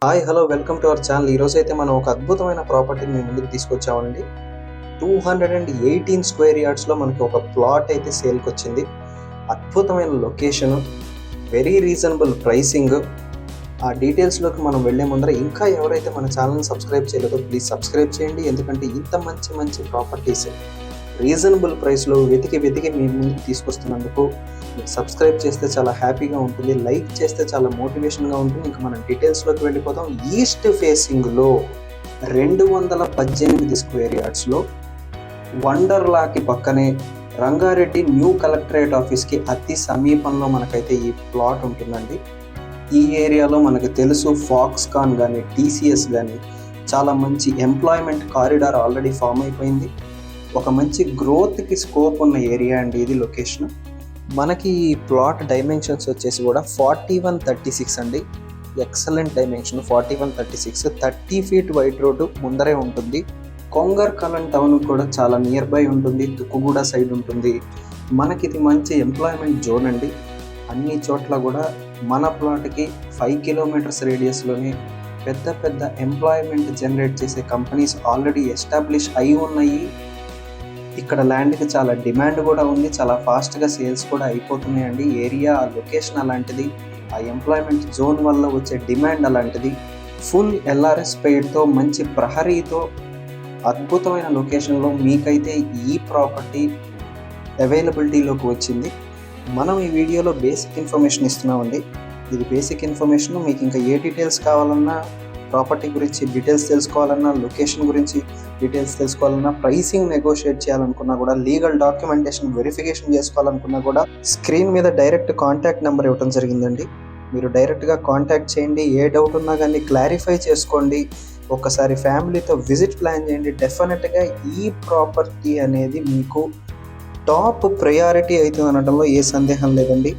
Hi hello welcome to our channel. ఈరోజు అయితే మనం ఒక అద్భుతమైన ప్రాపర్టీని మీ ముందుకు తీసుకొచ్చామండి. 218 స్క్వేర్ యార్డ్స్లో మనకి ఒక ప్లాట్ అయితే సేల్కి వచ్చింది. అద్భుతమైన లొకేషను, వెరీ రీజనబుల్ ప్రైసింగ్. ఆ డీటెయిల్స్లోకి మనం వెళ్ళే ముందర ఇంకా ఎవరైతే మన ఛానల్ని సబ్స్క్రైబ్ చేయలేదో ప్లీజ్ సబ్స్క్రైబ్ చేయండి. ఎందుకంటే ఇంత మంచి మంచి ప్రాపర్టీస్ రీజనబుల్ ప్రైస్లో వెతికి మీ ముందుకు తీసుకొస్తున్నందుకు మీరు సబ్స్క్రైబ్ చేస్తే చాలా హ్యాపీగా ఉంటుంది, లైక్ చేస్తే చాలా మోటివేషన్గా ఉంటుంది. ఇంకా మనం డీటెయిల్స్లోకి వెళ్ళిపోతాం. ఈస్ట్ ఫేసింగ్లో 218 స్క్వేర్ యార్డ్స్లో వండర్లాకి పక్కనే రంగారెడ్డి న్యూ కలెక్టరేట్ ఆఫీస్కి అతి సమీపంలో మనకైతే ఈ ప్లాట్ ఉంటుందండి. ఈ ఏరియాలో మనకు తెలుసు ఫాక్స్కాన్ కానీ టీసీఎస్ కానీ చాలా మంచి ఎంప్లాయ్మెంట్ కారిడార్ ఆల్రెడీ ఫామ్ అయిపోయింది. ఒక మంచి గ్రోత్కి స్కోప్ ఉన్న ఏరియా అండి ఇది లొకేషన్. మనకి ఈ ప్లాట్ డైమెన్షన్స్ వచ్చేసి కూడా 4136 అండి. Excellent dimension 4136, 30 feet wide road ముందరే ఉంటుంది. కొంగర్కలం టౌన్ కూడా చాలా నియర్ బై ఉంటుంది, తుక్కుగూడ సైడ్ ఉంటుంది. మనకి ఇది మంచి ఎంప్లాయ్మెంట్ జోన్ అండి. అన్ని చోట్ల కూడా మన ప్లాట్కి 5 కిలోమీటర్స్ రేడియస్లోనే పెద్ద పెద్ద ఎంప్లాయ్మెంట్ జనరేట్ చేసే కంపెనీస్ ఆల్రెడీ ఎస్టాబ్లిష్ అయి ఉన్నాయి. ఇక్కడ ల్యాండ్కి చాలా డిమాండ్ కూడా ఉంది, చాలా ఫాస్ట్గా సేల్స్ కూడా అయిపోతున్నాయండి. ఏరియా లొకేషన్ అలాంటిది, ఆ ఎంప్లాయ్మెంట్ జోన్ వల్ల వచ్చే డిమాండ్ అలాంటిది. ఫుల్ ఎల్ఆర్ఎస్ పెయిడ్తో మంచి ప్రహరీతో అద్భుతమైన లొకేషన్లో మీకైతే ఈ ప్రాపర్టీ అవైలబిలిటీలోకి వచ్చింది. మనం ఈ వీడియోలో బేసిక్ ఇన్ఫర్మేషన్ ఇస్తున్నామండి. ఇది బేసిక్ ఇన్ఫర్మేషన్. మీకు ఇంకా ఏ డీటెయిల్స్ కావాలన్నా, ప్రాపర్టీ గురించి డీటెయిల్స్ తెలుసుకోవాలన్నా, లొకేషన్ గురించి డీటెయిల్స్ తెలుసుకోవాలన్నా, ప్రైసింగ్ నెగోషియేట్ చేయాలనుకున్నా కూడా, లీగల్ డాక్యుమెంటేషన్ వెరిఫికేషన్ చేసుకోవాలనుకున్నా కూడా స్క్రీన్ మీద డైరెక్ట్ కాంటాక్ట్ నెంబర్ ఇవ్వడం జరిగిందండి. మీరు డైరెక్ట్గా కాంటాక్ట్ చేయండి. ఏ డౌట్ ఉన్నా కానీ క్లారిఫై చేసుకోండి. ఒక్కసారి ఫ్యామిలీతో విజిట్ ప్లాన్ చేయండి. డెఫినెట్గా ఈ ప్రాపర్టీ అనేది మీకు టాప్ ప్రయారిటీ అవుతుంది అనడంలో ఏ సందేహం లేదండి.